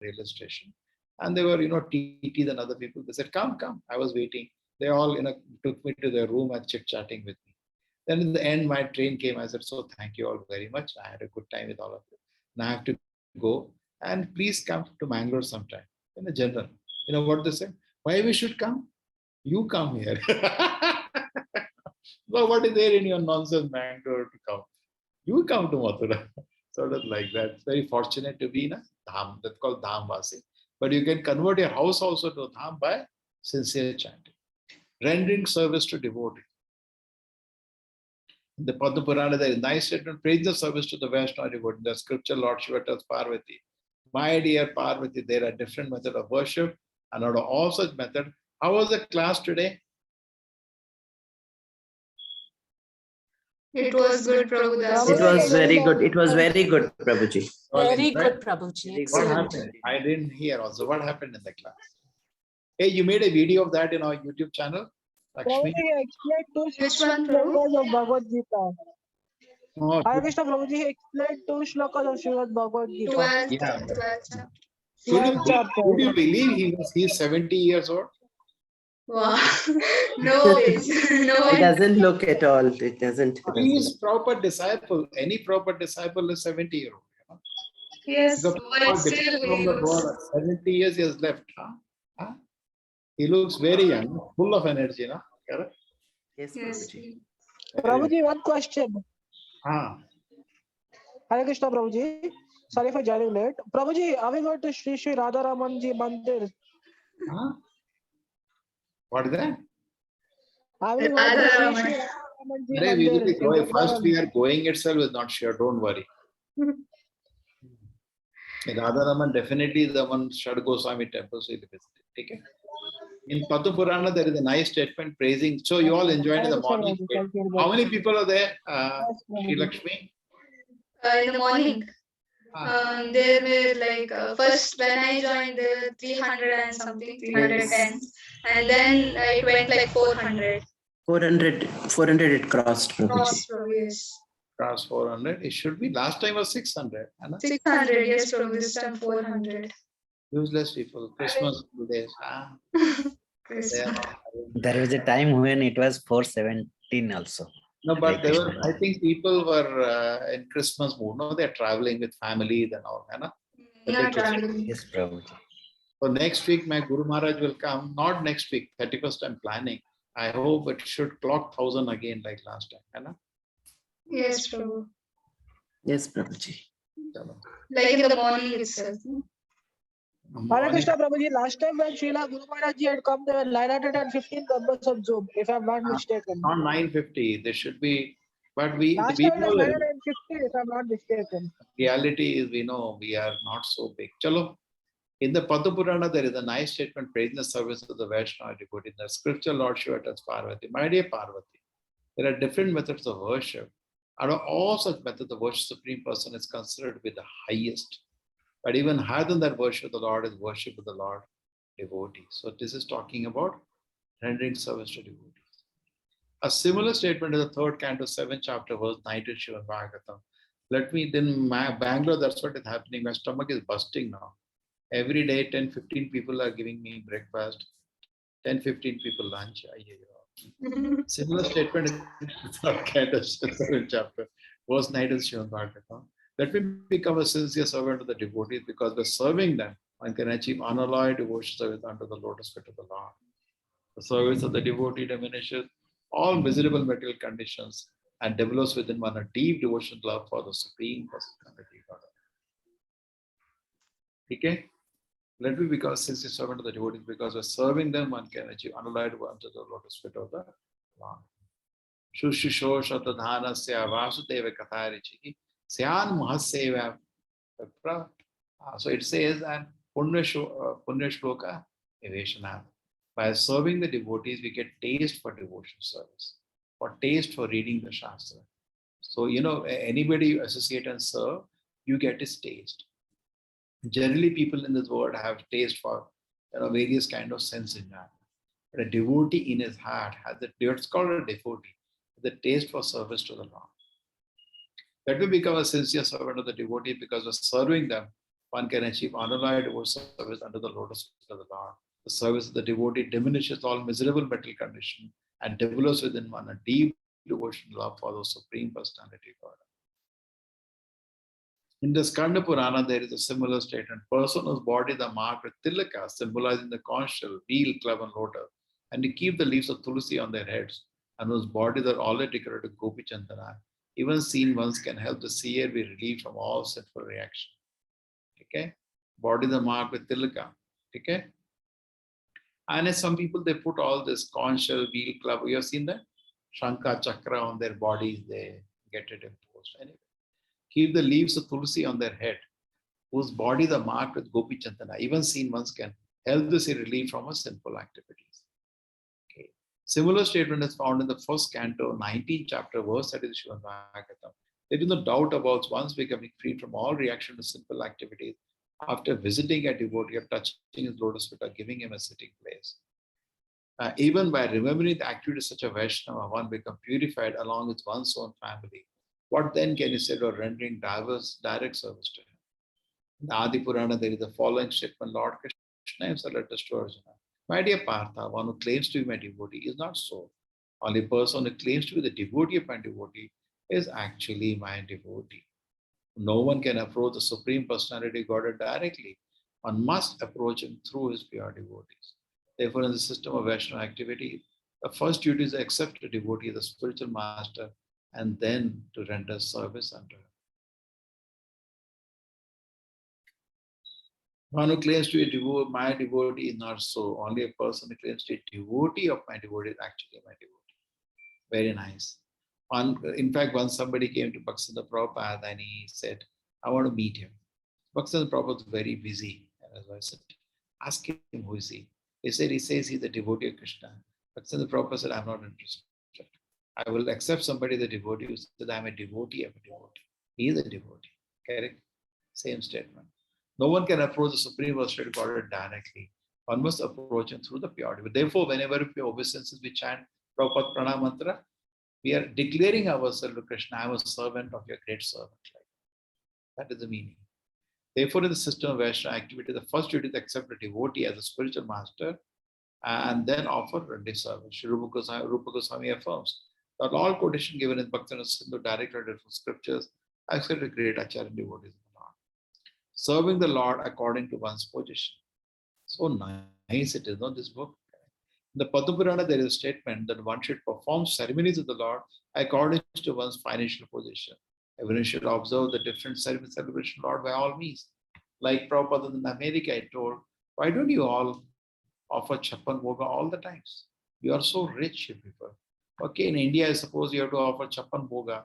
railway station. And they were, TTs and other people. They said, come, come. I was waiting. They all, took me to their room and chit-chatting with me. Then in the end, my train came. I said, so thank you all very much. I had a good time with all of you. Now I have to go. And please come to Mangalore sometime. In a general. You know what they said? Why we should come? You come here. Well, what is there in your nonsense Bangalore to come? You come to Mathura. Sort of like that. It's very fortunate to be in a dham. That's called dham vasi. But you can convert your house also to a dham by sincere chanting. Rendering service to devotee. In the Padma Purana, there is nice statement, praise the service to the Vaishnava devotee. In the scripture, Lord Shiva tells Parvati, my dear Parvati, there are different methods of worship, and out of all such methods, how was the class today? It was good, Prabhudas. It was very good. It was very good, Prabhuji. Very good, Prabhuji. What happened? I didn't hear also. What happened in the class? Hey, you made a video of that in our YouTube channel, Lakshmi? Which one, Prabhu? of Bhagavad Gita. Oh, Hare Krishna Prabhuji explained 2 shlokas of Srimad Bhagavad Gita. 12th, Yeah. 12th. Would you believe he's 70 years old? Wow. No ways. No It way. doesn't look at all. It doesn't. He is proper disciple. Any proper disciple is 70-year-old. Yes, The but still from the God, 70 years he has left. Huh? He looks very young, full of energy. No? Correct? Yes, Yes. Prabhuji. Prabhuji, one question. Ah. Hare Krishna Prabhuji. Sorry for joining late. Prabhuji, are we going to Sri Sri Radharamanji Mandir? Huh? What is that? Are we going to Sri Radharaman. Sri Radharamanji Today we will be Mandir? going. First we are going itself is not sure. Don't worry. Radharaman definitely is the one Shad Goswami temple, so he visited. Okay? In Padma Purana, there is a nice statement praising. So you all enjoyed in the morning. How many people are there, Sri Lakshmi? In the morning, Ah, there were like first when I joined, there were 300 and something, 310, and then it went like 400. 400 it crossed, Prabhuji. Cross, Prabhu, yes. Cross 400. It should be. Last time was 600. 600, yes, Prabhu, this time 400. Useless people. Christmas days. They are not having- There was a time when it was 417 also. No, but Hare there were, Krishna. I think people were in Christmas mood. No, they're traveling with families and all. Yeah, traveling. Yes, Prabhuji. So next week, my Guru Maharaj will come. Not next week, 31st, I'm planning. I hope it should clock 1,000 again like last time. Yes, Prabhu. Yes, Prabhuji. Chalo. Like in the morning itself. Hare Morning- Krishna Prabhuji, last time when Srila Guru Maharaj Ji had come, there were 915 members of Zoom, if I'm not mistaken. Not 950. There should be, but we Last time it was know 950, if I'm not mistaken. reality is we know we are not so big. Chalo. In the Padma Purana, there is a nice statement praising the service of the Vaishnava devotee. In the scripture, Lord Shiva tells Parvati, my dear Parvati, there are different methods of worship. Out of all such methods, the worship Supreme Person is considered to be the highest. But even higher than that worship, the Lord is worship of the Lord devotee. So this is talking about rendering service to devotees. A similar statement in the 3rd canto, 7th chapter, verse 19, Shiva Bhagavatam. Let me, in Bangalore, that's what is happening. My stomach is busting now. Every day, 10, 15 people are giving me breakfast, 10, 15 people lunch. Similar statement in the 3rd canto, 7th chapter, verse 19, Shiva Bhagavatam. Let me become a sincere servant of the devotees because by serving them, one can achieve unalloyed devotion service under the lotus feet of the Lord. The service of the devotee diminishes all miserable material conditions and develops within one a deep devotional love for the Supreme Personality of God. Okay? Let me become a sincere servant of the devotees because by serving them, one can achieve unalloyed under the lotus feet of the Lord. Shushishoshatadhanasya vasudeva katharichiki. Syan Mahaseva. So it says that Punya Shloka Eveshana. By serving the devotees, we get taste for devotion service, or taste for reading the Shastra. So, anybody you associate and serve, you get his taste. Generally, people in this world have taste for various kind of sense in that. But a devotee in his heart has it's called a devotee, the taste for service to the Lord. Let me become a sincere servant of the devotee because of serving them, one can achieve unalloyed devotional service under the lotus feet of the Lord. The service of the devotee diminishes all miserable mental condition and develops within one a deep devotional love for the Supreme Personality of God. In the Skanda Purana, there is a similar statement. Person whose body is marked with tilaka, symbolizing the conch shell, wheel, club, and lotus, and to keep the leaves of tulsi on their heads, and whose bodies are already decorated with gopi chandana, even seen ones can help the seer be relieved from all sinful reaction. Okay? Bodies are marked with tilaka. Okay? And as some people, they put all this conch shell, wheel, club. You have seen that? Shankha, chakra on their bodies, they get it imposed. Anyway. Keep the leaves of tulsi on their head, whose bodies are marked with gopi chandana. Even seen ones can help the seer relief from his sinful activities. Okay. Similar statement is found in the first canto, 19th chapter, verse 30 of Srimad Bhagavatam. There is no doubt about one's becoming free from all reaction to simple activities after visiting a devotee or touching his lotus feet or giving him a sitting place. Even by remembering the activities such a Vaishnava, one becomes purified along with one's own family. What then can you say about rendering diverse direct service to him? In the Adi Purana, there is the following statement: Lord Krishna himself letters to Arjuna. My dear Partha, one who claims to be my devotee is not so. Only person who claims to be the devotee of my devotee is actually my devotee. No one can approach the Supreme Personality of Godhead directly. One must approach him through his pure devotees. Therefore, in the system of Vaishnava activity, the first duty is to accept the devotee as the spiritual master and then to render service unto him. One who claims to be my devotee is not so. Only a person who claims to be devotee of my devotee is actually my devotee. Very nice. In fact, once somebody came to Bhaktisiddhanta Prabhupada and he said, I want to meet him. Bhaktisiddhanta Prabhupada was very busy. And as I said, ask him who is he. He says he's the devotee of Krishna. Bhaktisiddhanta Prabhupada said, I'm not interested. I will accept somebody, the devotee, who said, I'm a devotee of a devotee. He is a devotee. Correct? Same statement. No one can approach the Supreme Personality of Godhead directly. One must approach him through the pure devotee. Therefore, whenever we obeisances, we chant Prabhupada Pranam Mantra, we are declaring ourselves to Krishna, I am a servant of your great servant. That is the meaning. Therefore, in the system of Vaishnava activity, the first duty is to accept the devotee as a spiritual master and then offer ready service. Sri Rupa Goswami affirms that all quotation given in Bhaktivinoda Sindhu directly from scriptures accept the great Acharya devotees of the Lord. Serving the Lord according to one's position. So nice it is, not this book. In the Padma Purana, there is a statement that one should perform ceremonies of the Lord according to one's financial position. Everyone should observe the different ceremony celebration of the Lord by all means. Like Prabhupada in America, I told, why don't you all offer Chappan Bhoga all the times? You are so rich, you people. Okay, in India, I suppose you have to offer Chappan Bhoga,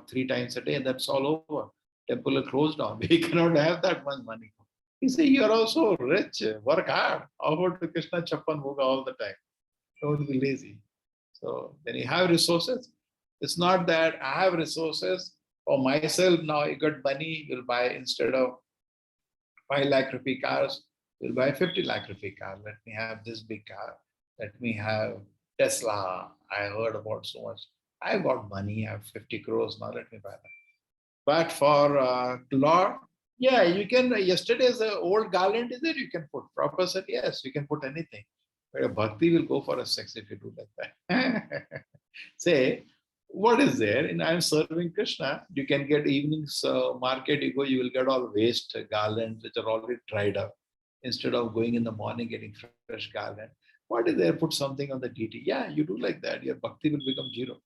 3 times a day, and that's all over. Temple will close down. We cannot have that much money. He said, you are also rich. Work hard. Offer to Krishna Chappan Bhoga all the time. Don't be lazy. So when you have resources, it's not that I have resources for myself. Now you got money, you'll buy instead of 5 lakh rupee cars, you'll buy 50 lakh rupee car. Let me have this big car. Let me have Tesla. I heard about so much. I got money. I have 50 crores. Now let me buy that. But for Lord, yeah, you can. Yesterday's old garland is there. You can put. Prabhupada said, yes, you can put anything. But a bhakti will go for a sex if you do like that. Say, what is there? And I'm serving Krishna. You can get evenings market. You go, you will get all waste garlands which are already dried up. Instead of going in the morning getting fresh garland, what is there? Put something on the deity. Yeah, you do like that. Your bhakti will become zero.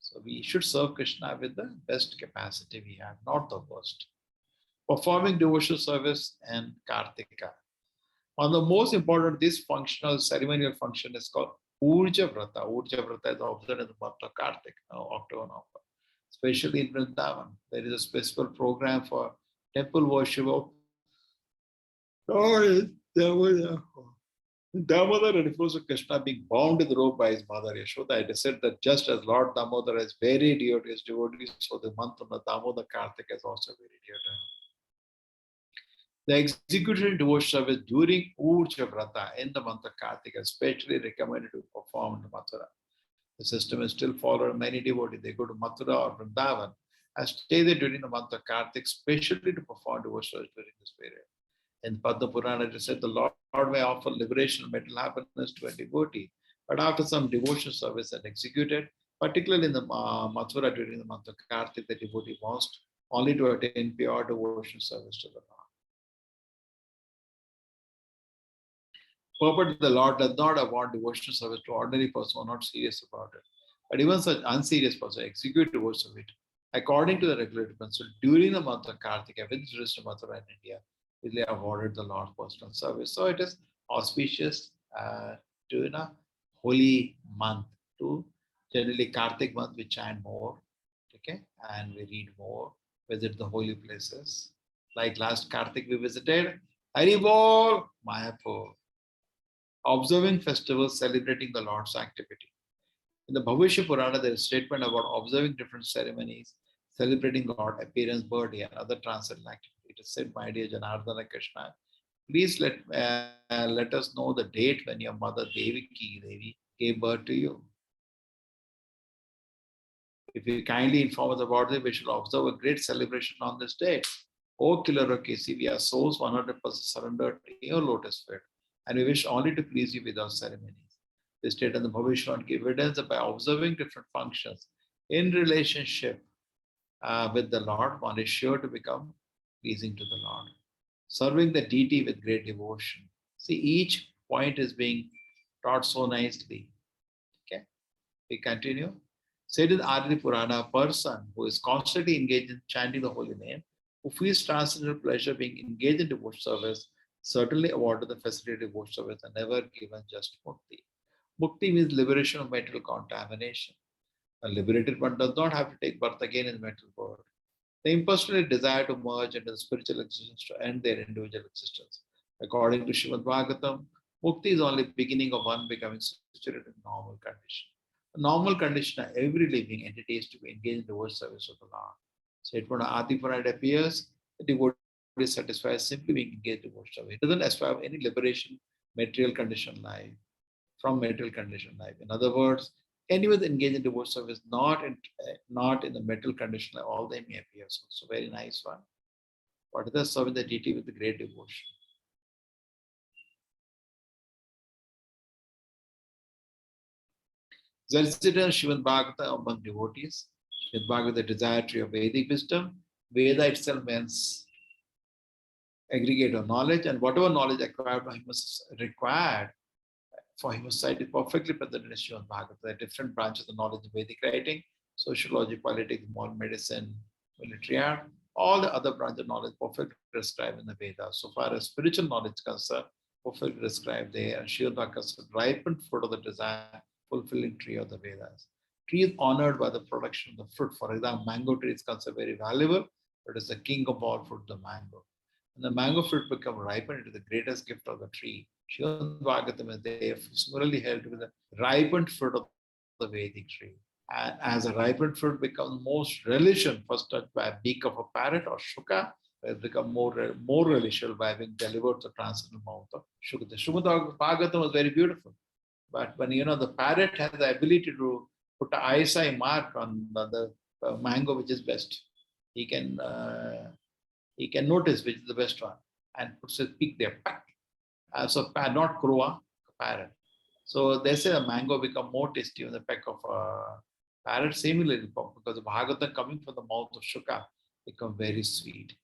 So we should serve Krishna with the best capacity we have, not the worst. Performing devotional service and Kartika. One of the most important, this functional ceremonial function is called Urja Vrata. Urja Vrata is observed in the month of Kartik, October, November. Especially in Vrindavan, there is a special program for temple worship of Lord Damodar refers to Krishna being bound with rope by his mother Yashoda. It is said that just as Lord Damodar is very dear to his devotees, so the month of the Damodar Kartika is also very dear to him. The execution devotional service during Urja Vrata in the month of Kartika is especially recommended to perform in Mathura. The system is still followed by many devotees. They go to Mathura or Vrindavan I stay there during the month of Kartik, especially to perform devotions during this period. In Padma Purana, it is said the Lord may offer liberation and mental happiness to a devotee, but after some devotion service is executed, particularly in the Mathura during the month of Kartik, the devotee wants only to attain pure devotion service to the Lord. Purport, the Lord does not award devotional service to ordinary person who are not serious about it. But even such unserious person execute devotion of it according to the regulatory principle during the month of Kartika, within jurisdiction of Mathura in India, they awarded the Lord's personal service. So it is auspicious to holy month. To generally Kartik month, we chant more, okay, and we read more, visit the holy places. Like last Kartik, we visited Haribol, Mayapur, observing festivals celebrating the Lord's activity. In the Bhavishya Purana, there is a statement about observing different ceremonies, celebrating Lord appearance, birthday, and other transcendental activities. It is said, my dear Janardana Krishna, please let us know the date when your mother Devaki Devi gave birth to you. If you kindly inform us about it, we shall observe a great celebration on this date. O Killer of Kesi, we are souls 100% surrendered to your lotus feet, and we wish only to please you without ceremonies. The state and the Bhavishya give evidence that by observing different functions in relationship with the Lord, one is sure to become pleasing to the Lord. Serving the deity with great devotion. See, each point is being taught so nicely. Okay, we continue. Said in Adi Purana, a person who is constantly engaged in chanting the holy name, who feels transcendental pleasure being engaged in devotional service, certainly awarded the facility of devotional service and never given just mukti. Mukti means liberation of mental contamination. A liberated one does not have to take birth again in the mental world. They impulsively desire to merge into the spiritual existence to end their individual existence. According to Srimad Bhagavatam, mukti is only beginning of one becoming situated in normal condition. The normal condition of every living entity is to be engaged in the world service of the Lord. So it Adi Purana appears, the devotee is satisfied simply being engaged in the world service. It doesn't aspire any liberation, material condition life, from material condition life. In other words, anyone engaged in devotional service not in the material condition life, all they may appear. So very nice one. What is the serving the deity with the great devotion? Zalcita Srimad Bhagavata among devotees. Srimad Bhagavata, the desire tree of Vedic wisdom. Veda itself means aggregate of knowledge, and whatever knowledge acquired by him was required for him was cited perfectly present in Srimad Bhagavata. There are different branches of knowledge in Vedic writing, sociology, politics, moral medicine, military art, all the other branches of knowledge perfectly described in the Vedas. So far as spiritual knowledge is concerned, perfectly described there, and Srimad Bhagavata ripened fruit of the desire, fulfilling tree of the Vedas. Tree is honored by the production of the fruit. For example, mango tree is considered very valuable, but it's the king of all fruit, the mango. When the mango fruit becomes ripened, it is the greatest gift of the tree. Srimad Bhagavatam is there, similarly held with the ripened fruit of the Vedic tree. And as a ripened fruit becomes most relishable, first touched by a beak of a parrot or shuka, it becomes more relishable by being delivered to the transcendental mouth of shuka. The Srimad Bhagavatam was very beautiful. But when the parrot has the ability to put an eyesight mark on the mango which is best, he can notice which is the best one and puts his beak there. So not crow, parrot. So they say a mango become more tasty than the peck of a parrot. Similarly, because the Bhagavatam coming from the mouth of Shuka become very sweet.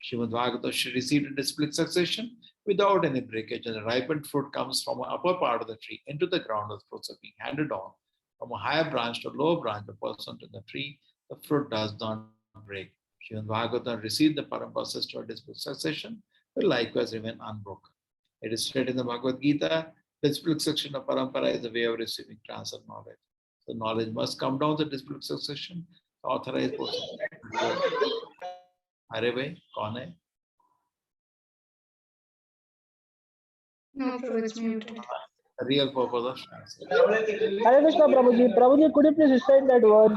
Srimad Bhagavatam she received in split succession without any breakage, and the ripened fruit comes from the upper part of the tree into the ground as fruits are being handed on from a higher branch to a lower branch, the person to the tree. The fruit does not break. Srimad Bhagavatam received the Parampara system in split succession, will likewise remain unbroken. It is stated in the Bhagavad Gita, the split succession of Parampara is the way of receiving transcendental knowledge. So knowledge must come down to the split succession. The authorized person. Are bhai, kaun hai? No, Prabhu, it's muted. The real purpose of translation. Hare Krishna, Prabhuji. Prabhuji, could you please recite that word?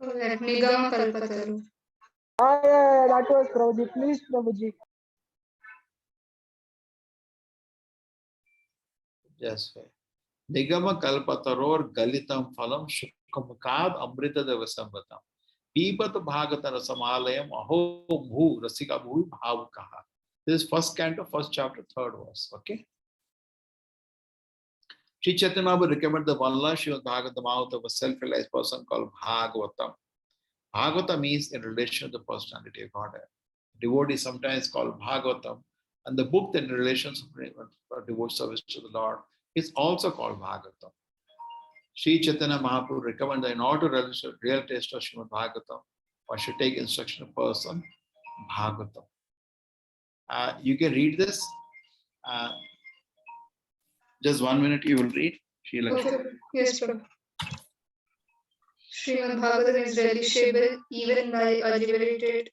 Oh, that Nigama Kalpataru. Yeah, that was Prabhuji. Please, Prabhuji. Just wait. Nigama kalpataror galitam phalam shukhamukad amrita devasambatam. Pipat bhagatara samalayam aho bhu rasika bhu bhavkaha. This is first canto, first chapter, third verse. Okay. Sri Chaitanya Mahaprabhu recommended the one Lord Srimad Bhagavatam out of a self-realized person called Bhagavatam. Bhagavata means in relation to the personality of Godhead. Devotee is sometimes called Bhagavatam, and the book that in relation to devote service to the Lord is also called Bhagavatam. Sri Chaitanya Mahaprabhu recommended that in order to relish a real taste of Srimad Bhagavatam, one should take instruction of person Bhagavatam. You can read this. Just 1 minute, you will read. Okay. Yes, Prabhu. Srimad Bhagavatam is relishable even by a liberated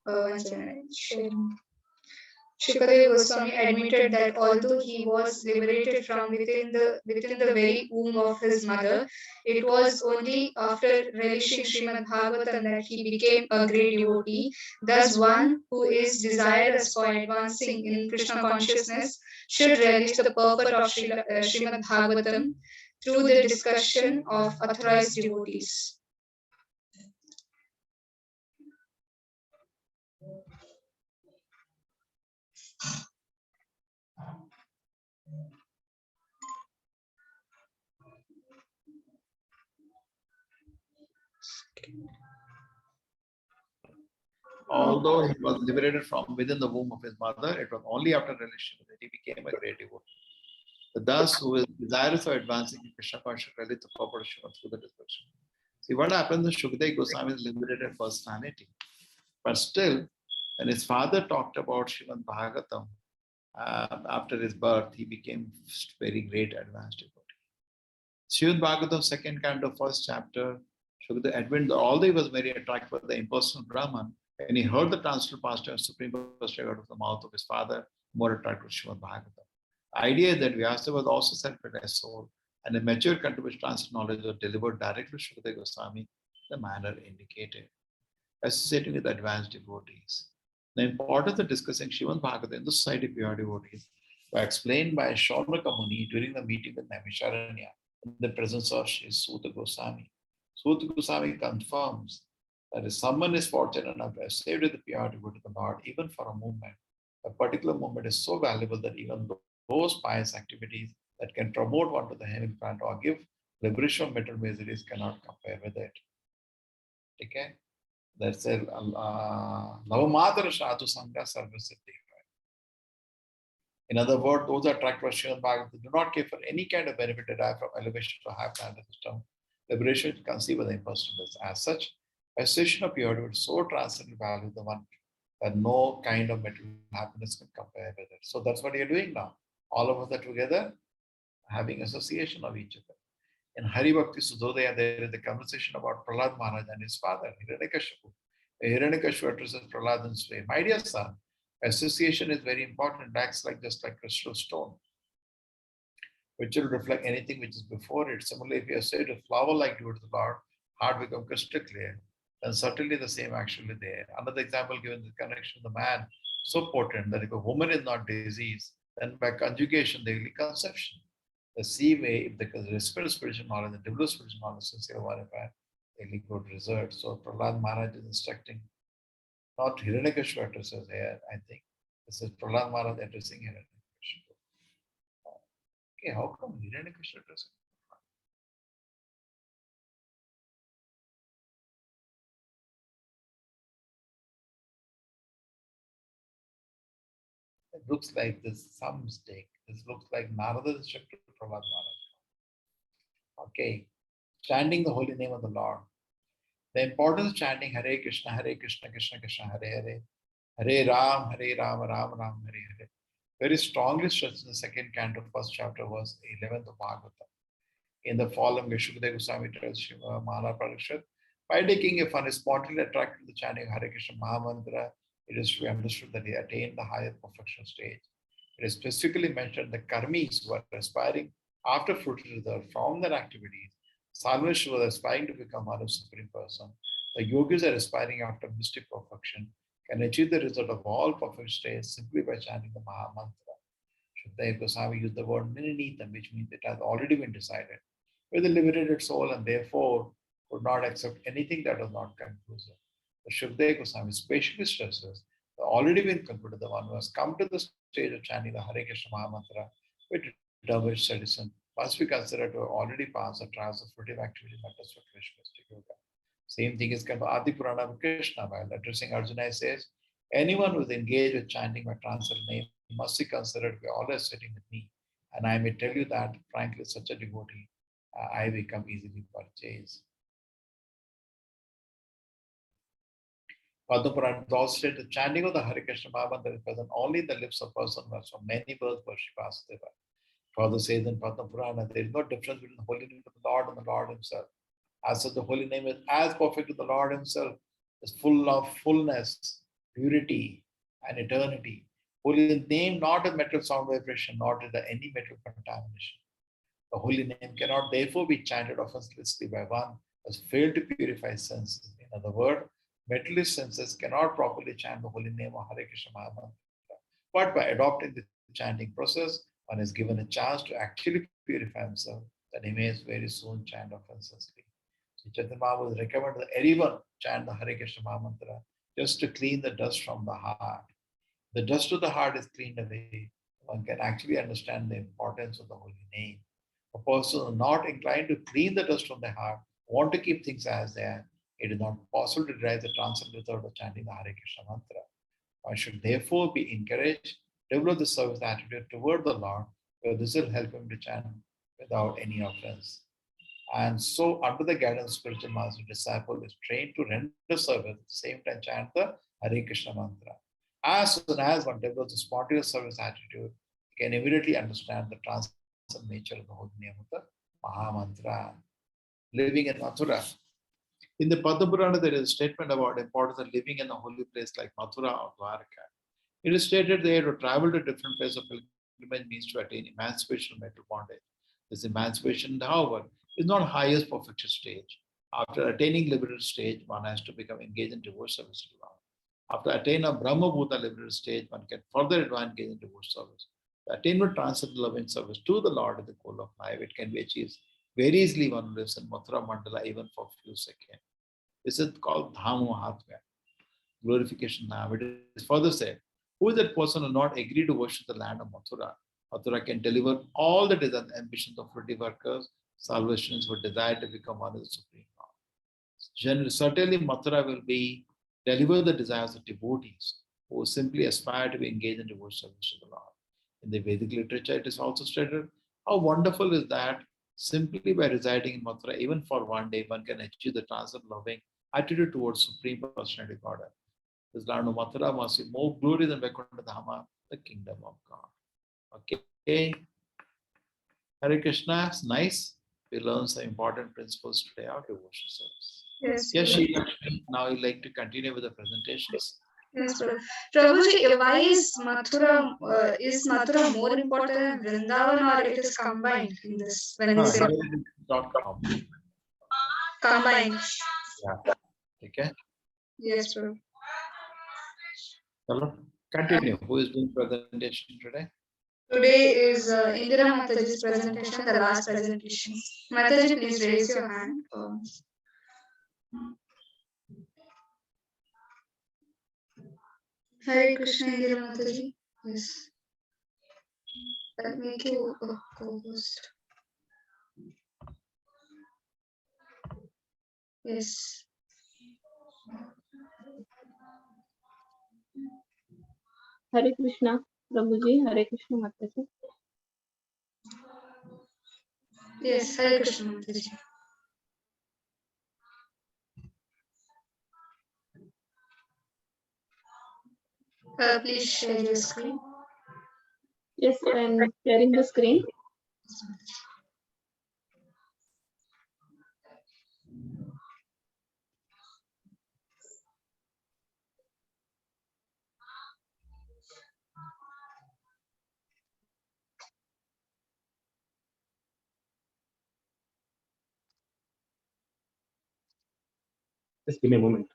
Shukadeva Goswami admitted that although he was liberated from within the very womb of his mother, it was only after relishing Srimad Bhagavatam that he became a great devotee. Thus, one who is desirous for advancing in Krishna consciousness should relish the purport of Srimad Bhagavatam through the discussion of authorized devotees. Although he was liberated from within the womb of his mother, it was only after relation that he became a great devotee. Thus, who is desirous of advancing in Krishna consciousness, relate the purport of Srimad through the discussion. See, what happens is Shukadeva Goswami is liberated personality. But still, when his father talked about Srimad Bhagavatam, after his birth, he became very great advanced devotee. Srimad Bhagavatam, second canto, first chapter, Shukadeva admitted that although he was very attracted by the impersonal Brahman, when he heard the transcendental pastor and supreme pastor out of the mouth of his father, more attracted to Srimad Bhagavatam. The idea is that Vyasa was also self-realized soul, and a mature continuous transcendental knowledge was delivered directly to Shukadeva Goswami in the manner indicated, associating with advanced devotees. The importance of discussing Srimad Bhagavatam in the society of pure devotees was explained by Shaunaka Muni during the meeting with Naimisharanya in the presence of Sri Suta Goswami. Suta Goswami confirms that if someone is fortunate enough to have saved with the pure devotee of the Lord, even for a moment, a particular moment is so valuable that even those pious activities that can promote one to the heavenly planet or give liberation from material miseries cannot compare with it. Okay? That's a Navamadara Sadhu Sangha Sarvasiddhi. In other words, those are attracted by Srimad Bhagavatam do not care for any kind of benefit derived from elevation to a high planet system. Liberation is conceived by the impersonal. As such, association of purity is so transcendental value the one that no kind of material happiness can compare with it. So that's what you're doing now. All of us are together having association of each other. In Hari Bhakti Sudhodaya, there is a conversation about Prahlad Maharaj and his father, Hiranyakashipu. Hiranyakashipu addresses Prahlad in this way: my dear son, association is very important. It acts like just like crystal stone, which will reflect anything which is before it. Similarly, if you associate a flower like devoted to the Lord, heart becomes crystal clear, then certainly the same actually there. Another example given the connection of the man, so potent that if a woman is not diseased, then by conjugation there will be conception. The same way, if there is spiritual knowledge, the developed spiritual knowledge, sincere warfare, they will good results. So Prahlad Maharaj is instructing, not Hiranyakashipu addresses here, I think. This is Prahlad Maharaj addressing Hiranyakashipu. Okay, how come Hiranyakashipu addressing? It looks like there's some mistake. This looks like Narada instructed Prahlad Maharaj. Okay, chanting the holy name of the Lord. The importance of chanting Hare Krishna, Krishna Krishna, Hare Hare, Hare Ram, Ram Ram, Hare Hare. Very strongly stressed in the second canto, first chapter, verse 11th of Bhagavatam. In the following, Shukadeva Goswami tells Mala Parikshit, by taking a fun, is spontaneously attracted to the chanting of Hare Krishna Mahamantra, it is to be understood that he attained the higher perfection stage. It is specifically mentioned that karmis who are aspiring after fruited result from their activities, salvation was aspiring to become one of Supreme Person. The yogis are aspiring after mystic perfection, can achieve the result of all perfect states simply by chanting the Maha Mantra. Shukdev Goswami used the word Nirnitam, which means it has already been decided. With a liberated soul and therefore could not accept anything that was not conclusive. The Shukdev Goswami specially stresses the already been concluded, the one who has come to the stage of chanting the Hare Krishna Mahamantra with determined citizen must be considered to have already passed the trials of fruitive activity matters for Krishna yoga. Same thing is called Adi Purana of Krishna. While addressing Arjuna, he says, anyone who is engaged with chanting my transcendental name must be considered to be always sitting with me. And I may tell you that, frankly, such a devotee, I become easily purchased. Padma Purana also states the chanting of the Hare Krishna Mahamantra is present only in the lips of person who has for many births worshipped Vasudeva. Further says in Padma Purana, there is no difference between the holy name of the Lord and the Lord Himself. As such, the holy name is as perfect as the Lord Himself, is full of fullness, purity, and eternity. Holy name not a metal sound vibration, nor is there any metal contamination. The holy name cannot therefore be chanted offenselessly by one who has failed to purify senses. In other words, metalist senses cannot properly chant the holy name of Hare Krishna Mahamantra. But by adopting the chanting process, one is given a chance to actually purify himself, that he may very soon chant offenselessly. So Chaitanya Mahaprabhu would recommend that everyone chant the Hare Krishna Mahamantra just to clean the dust from the heart. The dust of the heart is cleaned away. One can actually understand the importance of the holy name. A person not inclined to clean the dust from the heart, want to keep things as they are, it is not possible to drive the transcendental without chanting the Hare Krishna mantra. One should therefore be encouraged, develop the service attitude toward the Lord, where this will help him to chant without any offense. And so, under the guidance of spiritual master, disciple is trained to render service at the same time chant the Hare Krishna mantra. As soon as one develops a spontaneous service attitude, he can immediately understand the transcendent nature of the holy name of the Maha Mantra. Living in Mathura. In the Padma Purana, there is a statement about the importance of living in a holy place like Mathura or Dwarka. It is stated there to travel to different places of pilgrimage means to attain emancipation from mental bondage. This emancipation, however, is not highest perfection stage. After attaining liberated stage, one has to become engaged in devote service to Lord. After attaining a Brahma Bhuta liberated stage, one can further advance engage in devote service. The attainment transcendental loving service to the Lord is the goal of life. It can be achieved very easily. One lives in Mathura Mandala even for a few seconds. This is called Dhamu Mahatmya, glorification. Now it is further said, who is that person who not agree to worship the land of Mathura? Mathura can deliver all the desires and ambitions of fruity workers, salvations who desire to become one of the Supreme Lord. Certainly, Mathura will be deliver the desires of devotees who simply aspire to be engaged in devotional service to the Lord. In the Vedic literature, it is also stated how wonderful is that simply by residing in Mathura, even for one day, one can achieve the transcendent loving attitude towards Supreme Personality of Godhead. This land of Mathura must be more glory than Vaikuntha Dhama, the kingdom of God. Okay. Hare Krishna, it's nice. We learned some important principles today of devotional service. Yes. Yes, Shri Lakshmi, now you'd like to continue with the presentations. Yes, Prabhu. Prabhuji, why is Mathura more important than Vrindavan, or it is combined in this? When we say combined. Yeah. Okay. Yes, Prabhu. Hello. Continue. Who is doing presentation today? Today is Indira Mataji's presentation, the last presentation. Mataji, please raise your hand. Hare Krishna, Indira Mataji. Yes. I'll make you a co-host. Yes. Hare Krishna, Prabhuji, Hare Krishna Mataji. Yes, Hare Krishna Mataji. Please share your screen. Yes, I am sharing the screen. Just give me a moment.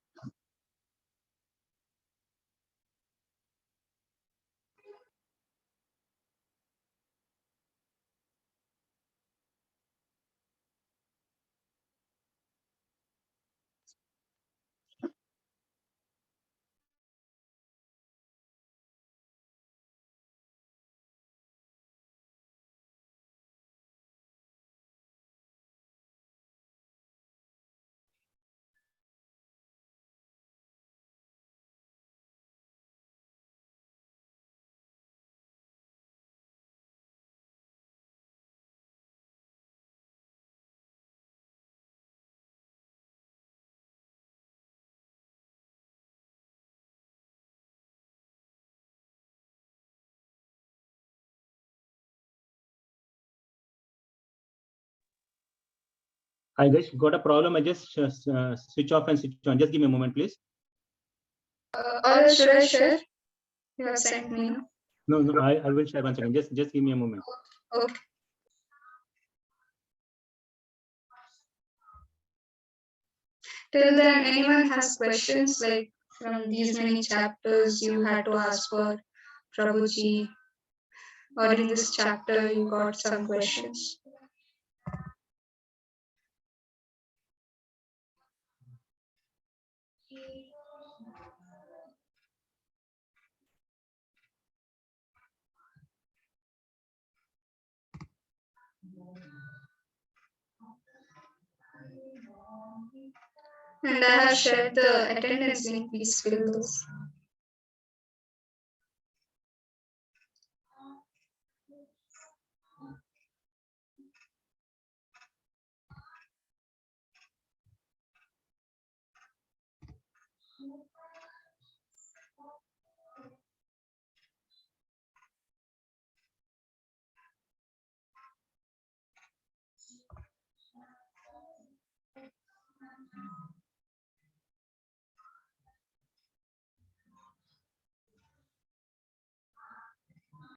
I guys got a problem. I just switch off and switch on. Just give me a moment, please. Or should I share? You have sent me. No? No, I will share one second. Just give me a moment. Okay. Till then, anyone has questions like from these many chapters you had to ask for Prabhuji, or in this chapter you got some questions? And I have shared the attendance link. Please fill those.